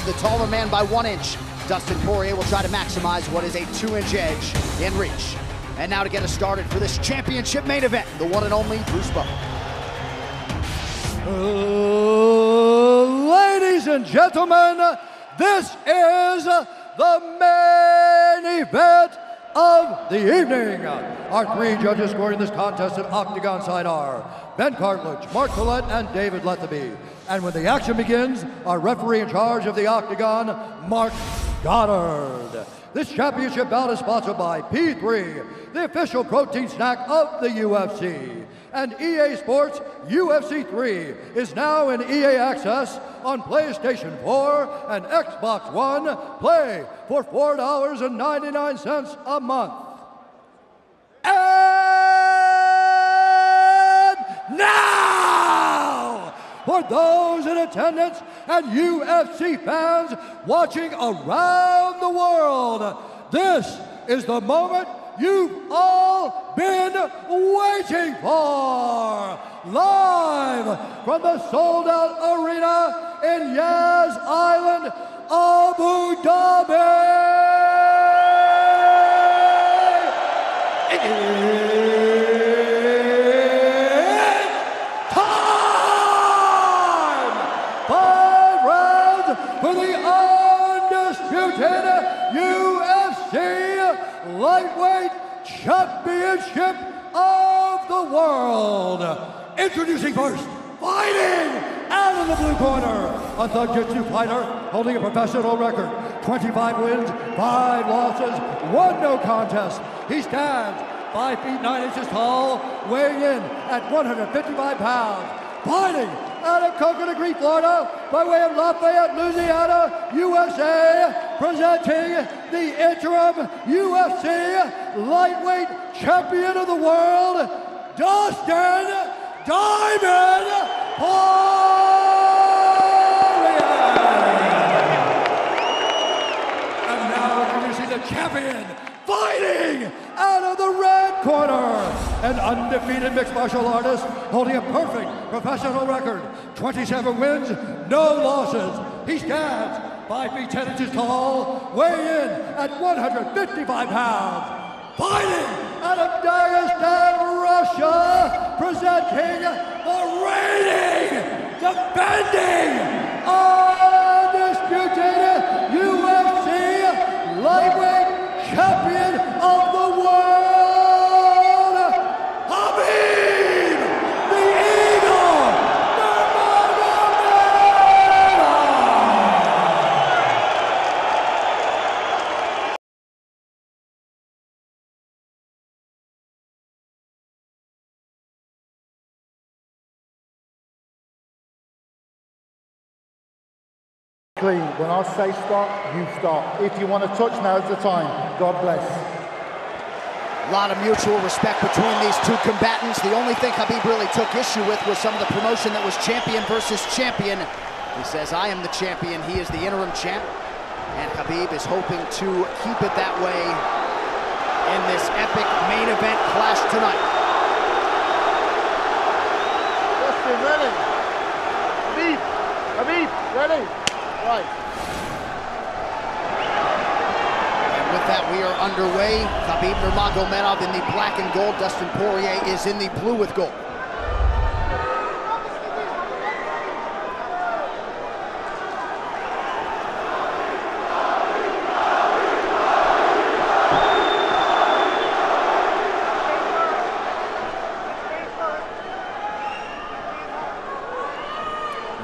the taller man by 1 inch. Dustin Poirier will try to maximize what is a 2-inch edge in reach. And now to get us started for this championship main event, the one and only Bruce Buffer. Ladies and gentlemen, this is the main event of the evening. Our 3 judges scoring this contest at octagon side are Ben Cartledge, Mark Collette, and David Lethaby. And when the action begins, our referee in charge of the octagon, Mark Goddard. This championship bout is sponsored by P3, the official protein snack of the UFC. And EA Sports UFC 3 is now in EA Access on PlayStation 4 and Xbox One. Play for $4.99 a month. And now, for those in attendance and UFC fans watching around the world, this is the moment you've all been waiting for. Live from the sold-out arena in Yas Island, Abu Dhabi. It's time! 5 rounds for the undisputed UFC Lightweight Championship of the world. Introducing first, fighting out of the blue corner, a Thug-Jitsu fighter holding a professional record, 25 wins, 5 losses, 1 no contest. He stands 5 feet 9 inches tall, weighing in at 155 pounds. Fighting out of Coconut Green, Florida, by way of Lafayette, Louisiana, USA, presenting the interim UFC lightweight champion of the world, Dustin Diamond Poirier. And now introducing the champion, fighting out of the red corner, an undefeated mixed martial artist holding a perfect professional record, 27 wins, no losses. He stands 5 feet 10 inches tall, weighing in at 155 pounds. Fighting out of Dagestan, Russia, presenting the reigning, defending, undisputed UFC lightweight champion of the world, Khabib, the Eagle, When I say stop, you stop. If you want to touch, now's the time. God bless. A lot of mutual respect between these two combatants. The only thing Khabib really took issue with was some of the promotion that was champion versus champion. He says, I am the champion, he is the interim champ. And Khabib is hoping to keep it that way in this epic main event clash tonight. Dustin, ready? Khabib, ready? Right. And with that, we are underway. Khabib Nurmagomedov in the black and gold. Dustin Poirier is in the blue with gold.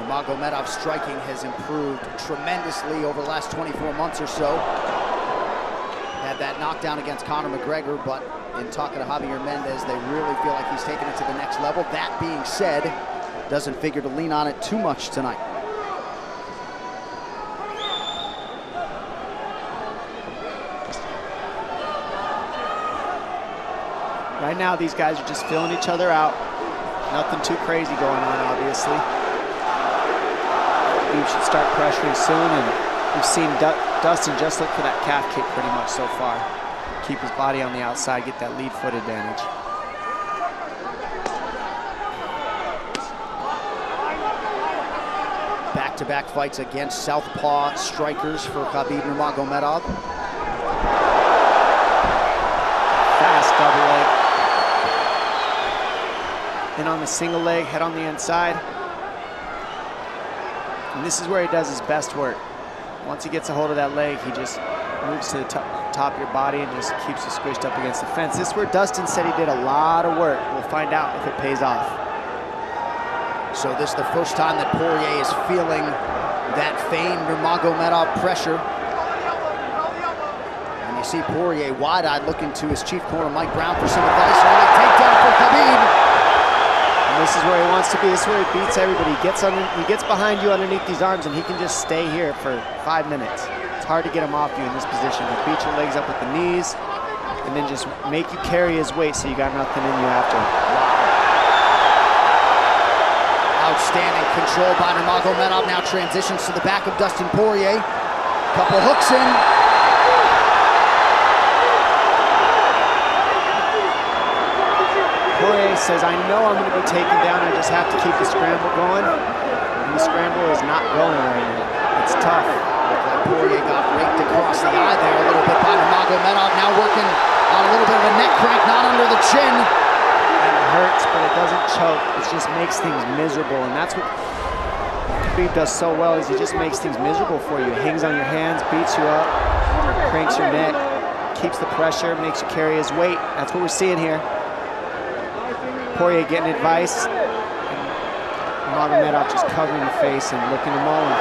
Nurmagomedov's striking has improved tremendously over the last 24 months or so. Had that knockdown against Conor McGregor, but in talking to Javier Mendez, they really feel like he's taken it to the next level. That being said, doesn't figure to lean on it too much tonight. Right now, these guys are just filling each other out. Nothing too crazy going on, obviously. We should start pressuring soon, and we've seen Dustin just look for that calf kick pretty much so far. Keep his body on the outside, get that lead foot advantage. Back back-to-back fights against southpaw strikers for Khabib Nurmagomedov. Fast double leg. Then on the single leg, head on the inside. And this is where he does his best work. Once he gets a hold of that leg, he just moves to the top of your body and just keeps you squished up against the fence. This is where Dustin said he did a lot of work. We'll find out if it pays off. So this is the first time that Poirier is feeling that famed Nurmagomedov pressure. And you see Poirier wide-eyed looking to his chief corner, Mike Brown, for some advice. Early takedown for Khabib. And this is where he wants to be. This is where he beats everybody. He gets behind you underneath these arms, and he can just stay here for 5 minutes. It's hard to get him off you in this position. He beats your legs up with the knees, and then just make you carry his weight so you got nothing in you after. Outstanding control by Nurmagomedov. Now transitions to the back of Dustin Poirier. Couple hooks in. Poirier says, I know I'm going to be taken down. I just have to keep the scramble going. And the scramble is not going right now. It's tough. Looked like Poirier got raked across the eye there a little bit by Nurmagomedov. Now working on a little bit of a neck crank, not under the chin. It hurts, but it doesn't choke. It just makes things miserable, and that's what Khabib does so well, is he just makes things miserable for you. He hangs on your hands, beats you up, cranks your neck, keeps the pressure, makes you carry his weight. That's what we're seeing here. Poirier getting advice, and Nurmagomedov just covering the face and looking to maul him.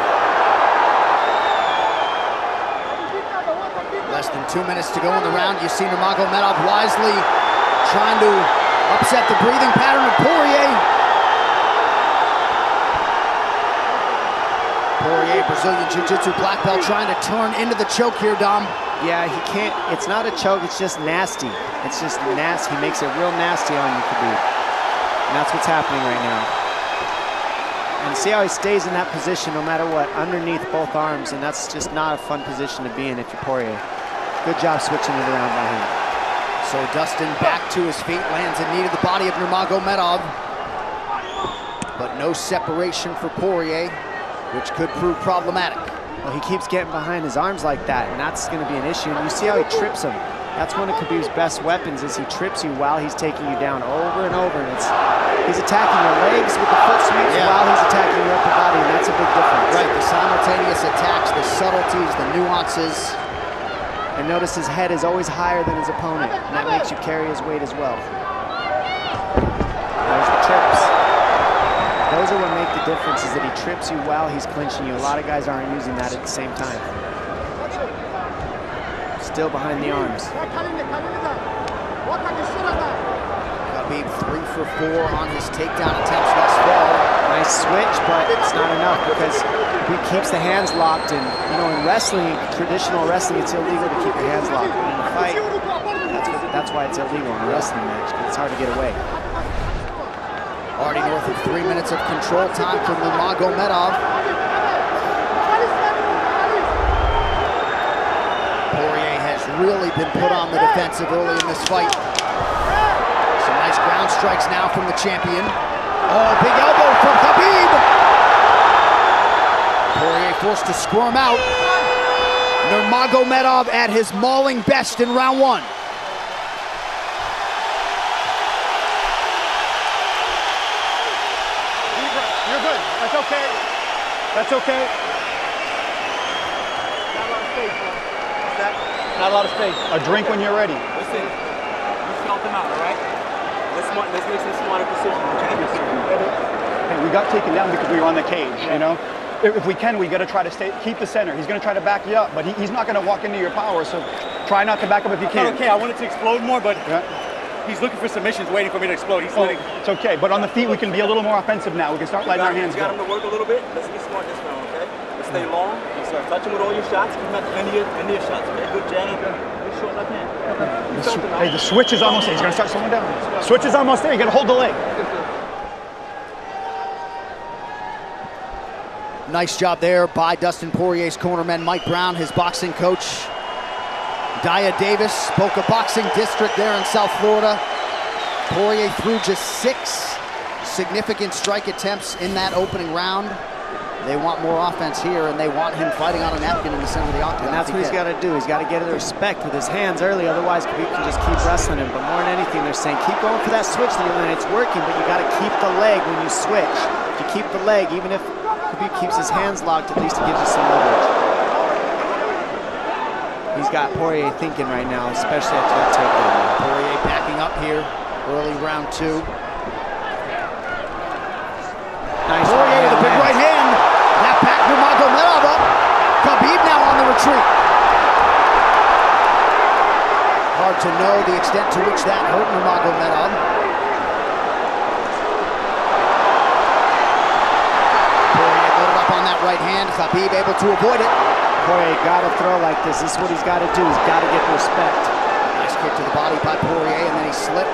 Less than 2 minutes to go in the round. You see Nurmagomedov wisely trying to upset the breathing pattern of Poirier. Poirier, Brazilian Jiu-Jitsu black belt, trying to turn into the choke here, Dom. Yeah, he can't. It's not a choke, it's just nasty. It's just nasty. He makes it real nasty on you, Khabib. And that's what's happening right now. And see how he stays in that position no matter what, underneath both arms, and that's just not a fun position to be in if you're Poirier. Good job switching it around by him. So Dustin back to his feet, lands a knee to the body of Nurmagomedov. But no separation for Poirier, which could prove problematic. Well, he keeps getting behind his arms like that, and that's going to be an issue. And you see how he trips him. That's one of Khabib's best weapons, is he trips you while he's taking you down over and over. And he's attacking your legs with the foot sweeps while he's attacking your upper body, and that's a big difference. Right, the simultaneous attacks, the subtleties, the nuances. And notice his head is always higher than his opponent, and that makes you carry his weight as well. There's the trips. Those are what make the difference, is that he trips you while he's clinching you. A lot of guys aren't using that at the same time. Still behind the arms. Khabib 3 for 4 on his takedown attempts thus far. Nice switch, but it's not enough because he keeps the hands locked. And you know, in wrestling, traditional wrestling, it's illegal to keep your hands locked. But in a fight, that's why it's illegal in a wrestling match, because it's hard to get away. Already north of 3 minutes of control time for Nurmagomedov. Poirier has really been put on the defensive early in this fight. Some nice ground strikes now from the champion. Oh, big elbow from Khabib. Poirier forced to squirm out. Nurmagomedov at his mauling best in round 1. You're good. That's okay. That's okay. Not a lot of space, bro. What's that? Not a lot of space. A drink when you're ready. Listen, you felt them out, all right? Let's make some smarter decisions. Hey, we got taken down because we were on the cage, you know? If we can, we got to try to keep the center. He's going to try to back you up, but he's not going to walk into your power, so try not to back up if you can. Okay, I wanted to explode more, but he's looking for submissions, waiting for me to explode. He's letting... It's okay, but on the feet, we can be a little more offensive now. We can start letting our hands go. You got him to work a little bit. Let's be smart this round, okay? Let's stay long. Yes, sir. Touch him with all your shots. Keep him at the end of your shots, okay? Good jab. Good short left hand. Hey, the switch is almost there. He's going to start slowing down. Switch is almost there. You got to hold the leg. Nice job there by Dustin Poirier's cornerman, Mike Brown, his boxing coach. Dia Davis, Boca Boxing District there in South Florida. Poirier threw just 6 significant strike attempts in that opening round. They want more offense here, and they want him fighting on a napkin in the center of the octagon. And that's what he's got to do. He's got to get the respect with his hands early, otherwise Khabib can just keep wrestling him. But more than anything, they're saying keep going for that switch, and it's working, but you got to keep the leg when you switch. If you keep the leg, even if Khabib keeps his hands locked, at least it gives you some leverage. He's got Poirier thinking right now, especially after that takedown. Poirier backing up here, early round 2. Nice Poirier with a big right hand. That backed Nurmagomedov up. Khabib now on the retreat. Hard to know the extent to which that hurt Nurmagomedov. Poirier loaded up on that right hand. Khabib able to avoid it. Poirier got to throw like this. This is what he's got to do. He's got to get the respect. Nice kick to the body by Poirier, and then he slipped.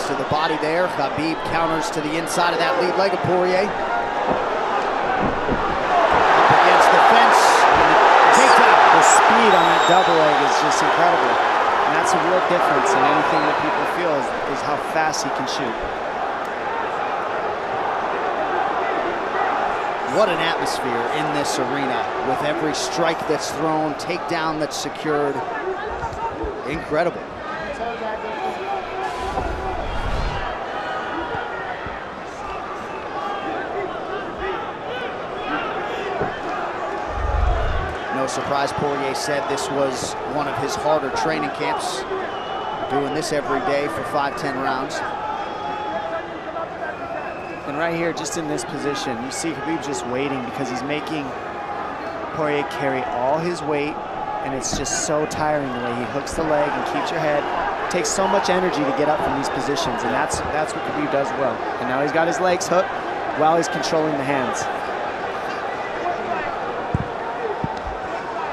To the body there. Khabib counters to the inside of that lead leg of Poirier. Up against the fence. Takedown. The speed on that double leg is just incredible. And that's a real difference in anything that people feel is how fast he can shoot. What an atmosphere in this arena with every strike that's thrown, takedown that's secured. Incredible. No surprise, Poirier said this was one of his harder training camps. Doing this every day for 5-10 rounds. And right here, just in this position, you see Khabib just waiting because he's making Poirier carry all his weight, and it's just so tiring the way he hooks the leg and keeps your head. It takes so much energy to get up from these positions, and that's what Khabib does well. And now he's got his legs hooked while he's controlling the hands.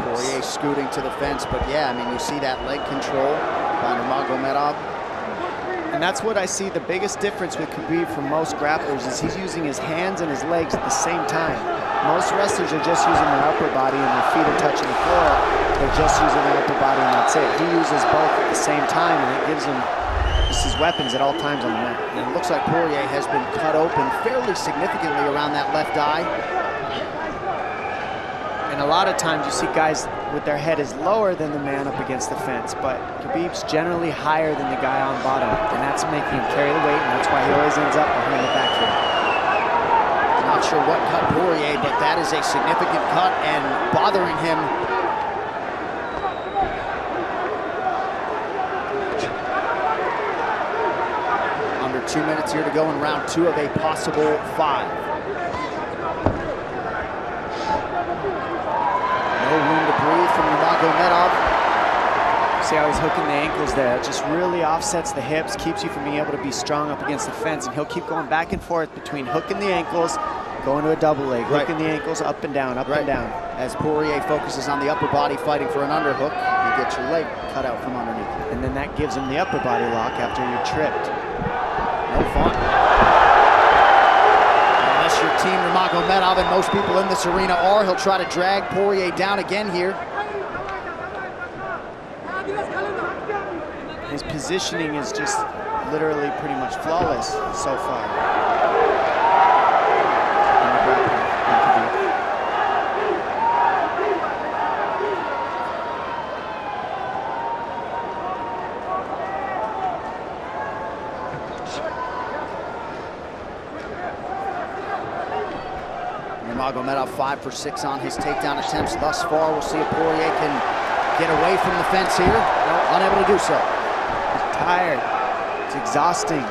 Poirier scooting to the fence, but yeah, I mean, you see that leg control by Nurmagomedov. And that's what I see the biggest difference with Khabib from most grapplers is he's using his hands and his legs at the same time. Most wrestlers are just using their upper body and their feet are touching the floor. They're just using their upper body and that's it. He uses both at the same time, and it gives him just his weapons at all times on the mat. And it looks like Poirier has been cut open fairly significantly around that left eye. And a lot of times you see guys with their head is lower than the man up against the fence, but Khabib's generally higher than the guy on bottom, and that's making him carry the weight, and that's why he always ends up behind the back here. Not sure what cut Poirier, but that is a significant cut and bothering him. Under 2 minutes here to go in round 2 of a possible 5. No room to breathe from Nurmagomedov. See how he's hooking the ankles there. It just really offsets the hips, keeps you from being able to be strong up against the fence, and he'll keep going back and forth between hooking the ankles, going to a double leg, hooking the ankles up and down, up and down. As Poirier focuses on the upper body fighting for an underhook, you get your leg cut out from underneath. And then that gives him the upper body lock after you're tripped. No fun. Unless you're Team Nurmagomedov, and most people in this arena are, he'll try to drag Poirier down again here. His positioning is just literally pretty much flawless so far. Nurmagomedov 5 for 6 on his takedown attempts thus far. We'll see if Poirier can get away from the fence here. Unable to do so. He's tired. It's exhausting.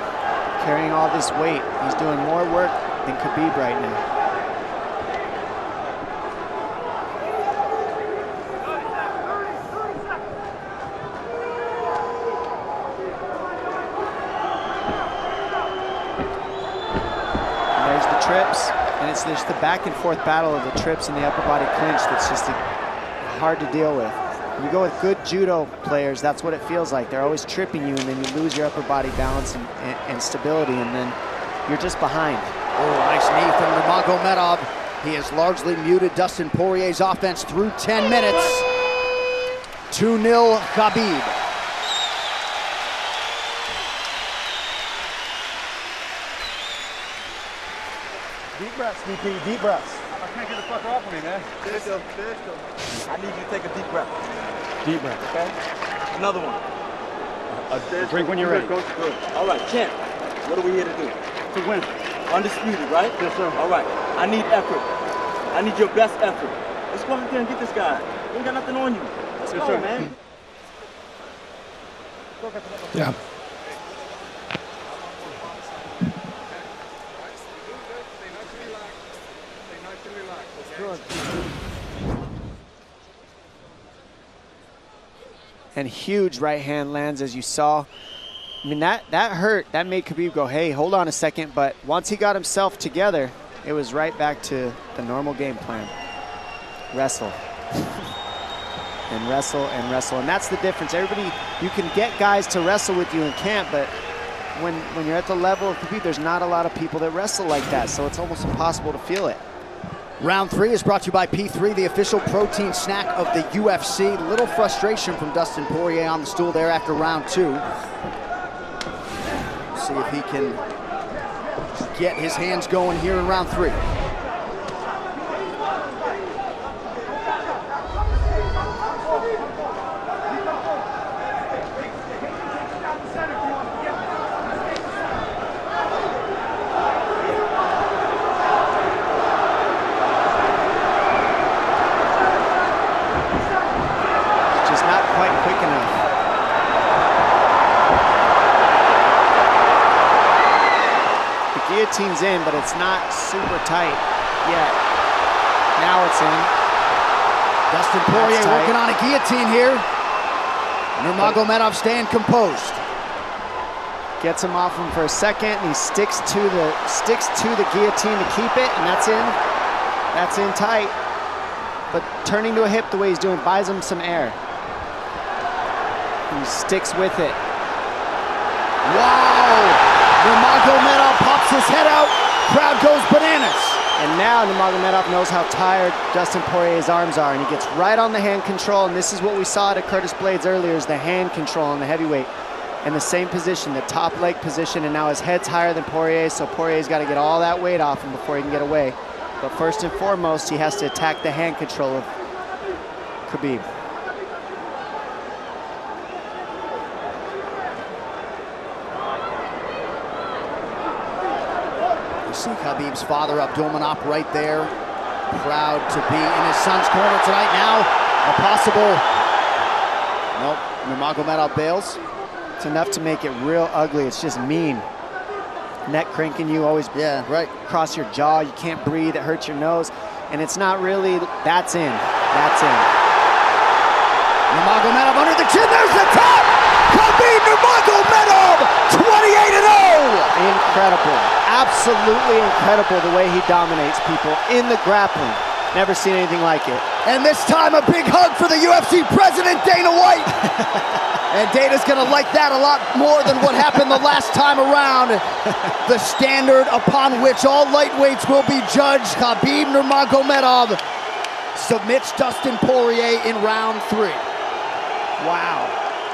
Carrying all this weight. He's doing more work than Khabib right now. And there's the trips. And it's just the back and forth battle of the trips and the upper body clinch that's just hard to deal with. When you go with good judo players, that's what it feels like. They're always tripping you, and then you lose your upper body balance and stability, and then you're just behind. Oh, nice knee from Nurmagomedov. He has largely muted Dustin Poirier's offense through 10 minutes. 2-0 Khabib. Deep breaths, DP, deep breaths. I can't get the fucker off of me, man. There's still. I need you to take a deep breath. Deep breath. Okay? Another one. A drink when you're ready. Good. All right, champ. What are we here to do? To win. Undisputed, right? Yes, sir. All right. I need effort. I need your best effort. Let's go out there and get this guy. You ain't got nothing on you. Let's go, man. Yeah. And huge right hand lands, as you saw. I mean, that hurt. That made Khabib go, hey, hold on a second. But once he got himself together, it was right back to the normal game plan. Wrestle. And wrestle and wrestle. And that's the difference. Everybody, you can get guys to wrestle with you in camp, but when you're at the level of Khabib, there's not a lot of people that wrestle like that. So it's almost impossible to feel it. Round 3 is brought to you by P3, the official protein snack of the UFC. Little frustration from Dustin Poirier on the stool there after round 2. See if he can get his hands going here in round 3. Guillotine's in, but it's not super tight yet. Now it's in. Dustin Poirier working on a guillotine here. Nurmagomedov staying composed. Gets him off him for a second, and he sticks to the guillotine to keep it, and that's in. That's in tight. But turning to a hip the way he's doing buys him some air. He sticks with it. Wow! Nurmagomedov pops his head out, crowd goes bananas. And now Nurmagomedov knows how tired Dustin Poirier's arms are, and he gets right on the hand control, and this is what we saw at Curtis Blades earlier, is the hand control on the heavyweight. In the same position, the top leg position, and now his head's higher than Poirier's, so Poirier's got to get all that weight off him before he can get away. But first and foremost, he has to attack the hand control of Khabib. See Khabib's father, Abdulmanap, right there. Proud to be in his son's corner tonight. Now, a possible... Nope, Nurmagomedov bails. It's enough to make it real ugly. It's just mean. Neck cranking you, always cross your jaw. You can't breathe, it hurts your nose. And it's not really... That's in. That's in. Nurmagomedov under the chin. There's the top! Khabib Nurmagomedov, 28-0! Incredible. Absolutely incredible the way he dominates people in the grappling. Never seen anything like it. And this time a big hug for the UFC president, Dana White. And Dana's gonna like that a lot more than what happened the last time around. The standard upon which all lightweights will be judged. Khabib Nurmagomedov submits Dustin Poirier in round 3. Wow.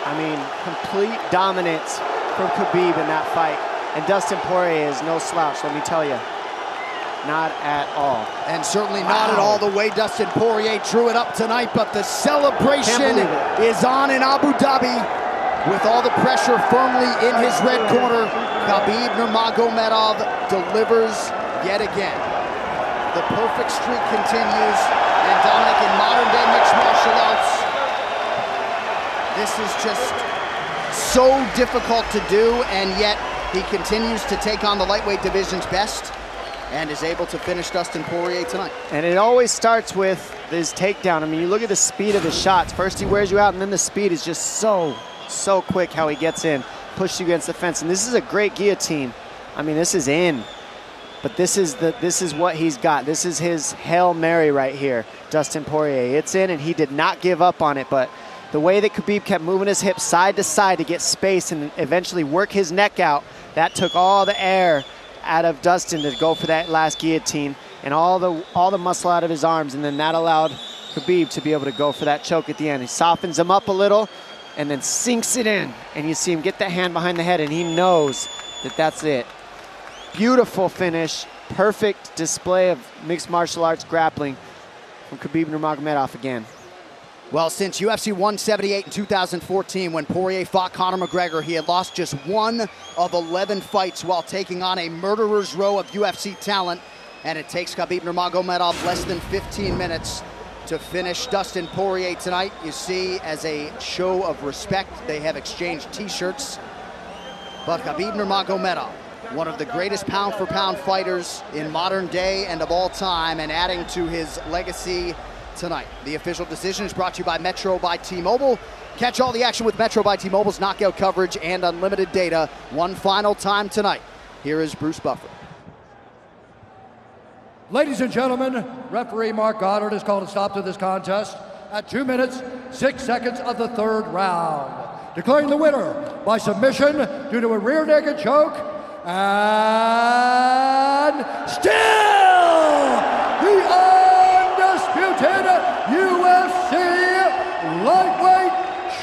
I mean, complete dominance from Khabib in that fight. And Dustin Poirier is no slouch, let me tell you. Not at all. And certainly not at all the way Dustin Poirier drew it up tonight, but the celebration is on in Abu Dhabi with all the pressure firmly in his red corner. Khabib Nurmagomedov delivers yet again. The perfect streak continues, and Dominic, in modern day mixed martial arts, this is just so difficult to do, and yet he continues to take on the lightweight division's best and is able to finish Dustin Poirier tonight. And it always starts with his takedown. I mean, you look at the speed of his shots. First he wears you out, and then the speed is just so quick how he gets in, pushes you against the fence. And this is a great guillotine. I mean, this is in. But this is what he's got. This is his Hail Mary right here, Dustin Poirier. It's in, and he did not give up on it, but the way that Khabib kept moving his hips side to side to get space and eventually work his neck out, that took all the air out of Dustin to go for that last guillotine and all the muscle out of his arms, and then that allowed Khabib to be able to go for that choke at the end. He softens him up a little and then sinks it in. And you see him get the hand behind the head, and he knows that that's it. Beautiful finish. Perfect display of mixed martial arts grappling from Khabib Nurmagomedov again. Well, since UFC 178 in 2014, when Poirier fought Conor McGregor, he had lost just 1 of 11 fights while taking on a murderer's row of UFC talent. And it takes Khabib Nurmagomedov less than 15 minutes to finish Dustin Poirier tonight. You see, as a show of respect, they have exchanged t-shirts. But Khabib Nurmagomedov, one of the greatest pound-for-pound fighters in modern day and of all time, and adding to his legacy tonight. The official decision is brought to you by Metro by T-Mobile. Catch all the action with Metro by T-Mobile's knockout coverage and unlimited data one final time tonight. Here is Bruce Buffer. Ladies and gentlemen, referee Mark Goddard has called a stop to this contest at 2 minutes, 6 seconds of the 3rd round, declaring the winner by submission due to a rear naked choke, and still the undisputed UFC lightweight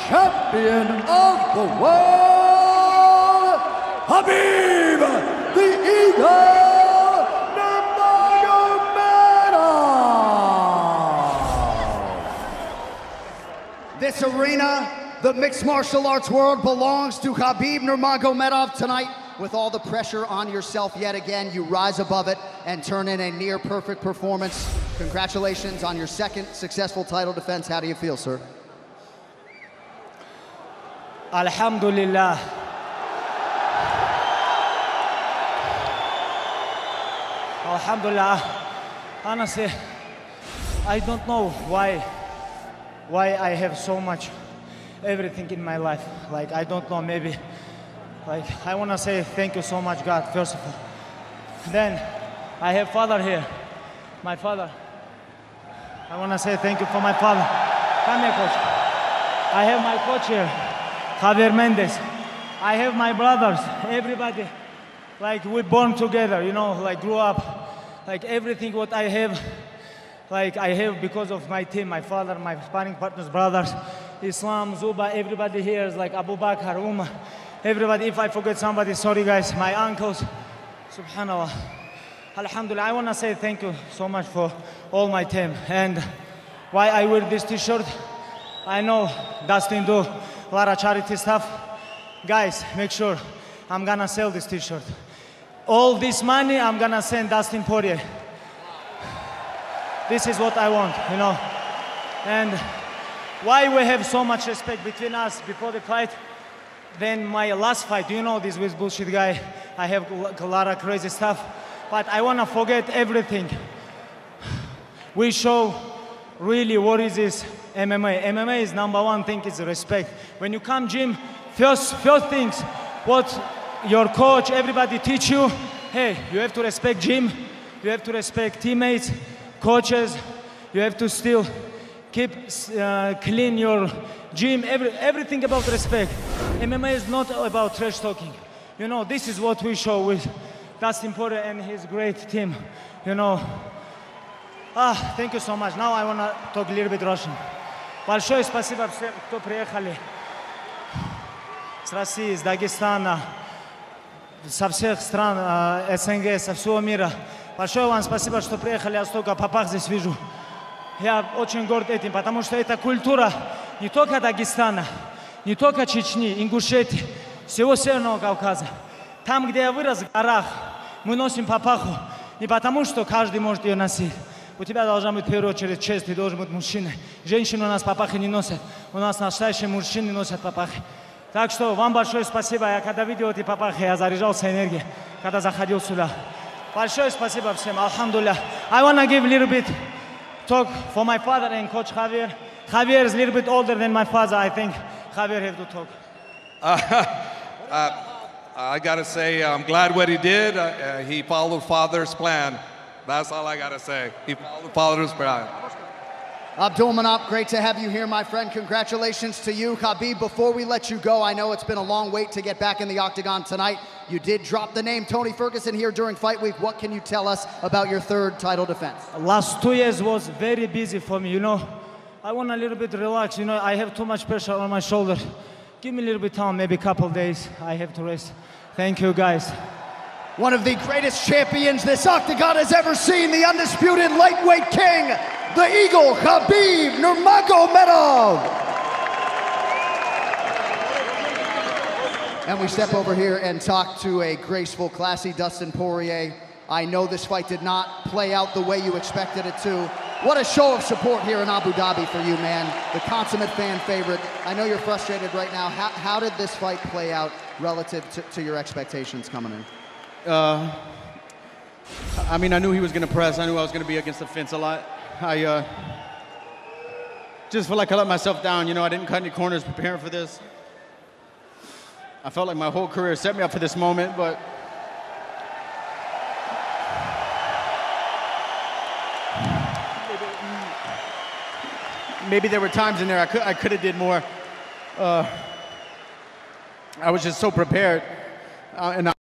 champion of the world, Khabib the Eagle Nurmagomedov. This arena, the mixed martial arts world, belongs to Khabib Nurmagomedov tonight. With all the pressure on yourself yet again, you rise above it and turn in a near perfect performance. Congratulations on your 2nd successful title defense. How do you feel, sir? Alhamdulillah. Alhamdulillah. Honestly, I don't know why I have so much everything in my life. Like, I don't know, maybe. Like, I want to say thank you so much, God, first of all. Then, I have father here, my father. I want to say thank you for my father. Come here, coach. I have my coach here, Javier Mendez. I have my brothers, everybody. Like, we born together, you know, like, grew up. Like, everything what I have, like, I have because of my team, my father, my sparring partners, brothers, Islam, Zuba, everybody here is like Abu Bakr, Umar. Everybody, if I forget somebody, sorry guys, my uncles, subhanallah. Alhamdulillah, I want to say thank you so much for all my team. And why I wear this t-shirt, I know Dustin do a lot of charity stuff. Guys, make sure I'm gonna sell this t-shirt. All this money, I'm gonna send Dustin Poirier. This is what I want, you know. And why we have so much respect between us before the fight. Then my last fight, you know this with bullshit guy, I have a lot of crazy stuff, but I want to forget everything. We show really what is this MMA. MMA is #1 thing is respect. When you come gym, first things, what your coach, everybody teach you, hey, you have to respect gym, you have to respect teammates, coaches, you have to still keep clean your gym, everything about respect. MMA is not about trash talking. You know, this is what we show with Dustin Poirier and his great team. You know, thank you so much. Now I want to talk a little bit Russian. Большое спасибо всем, кто приехали с России, из Дагестана, со всех стран СНГ, со всего мира. Большое вам спасибо, что приехали, я столько попах здесь вижу. Я очень горд этим, потому что это культура не только Дагестана, не только Чечни, Ингушетии, всего Северного Кавказа. Там, где я вырос, в горах, мы носим папаху не потому, что каждый может ее носить. У тебя должна быть в первую очередь честь, ты должен быть мужчиной. Женщины у нас папахи не носят, у нас настоящие мужчины носят папахи. Так что вам большое спасибо. Я когда видел эти папахи, я заряжался энергией, когда заходил сюда. Большое спасибо всем, алхамдулилlah. I want to give a little bit talk for my father and coach Javier. Javier is a little bit older than my father. I think Javier have to talk. I gotta say, I'm glad what he did. He followed father's plan. That's all I gotta say. He followed father's plan. Abdulmanap, great to have you here, my friend. Congratulations to you. Khabib, before we let you go, I know it's been a long wait to get back in the octagon tonight. You did drop the name Tony Ferguson here during fight week. What can you tell us about your 3rd title defense? Last 2 years was very busy for me, you know. I want a little bit relax. You know, I have too much pressure on my shoulder. Give me a little bit of time, maybe a couple days. I have to rest. Thank you, guys. One of the greatest champions this octagon has ever seen, the undisputed lightweight king, the Eagle, Khabib Nurmagomedov. And we step over here and talk to a graceful, classy Dustin Poirier. I know this fight did not play out the way you expected it to. What a show of support here in Abu Dhabi for you, man. The consummate fan favorite. I know you're frustrated right now. How did this fight play out relative to your expectations coming in? I mean, I knew he was going to press. I knew I was going to be against the fence a lot. I just feel like I let myself down. You know, I didn't cut any corners preparing for this. I felt like my whole career set me up for this moment, but maybe there were times in there I could have did more. I was just so prepared, and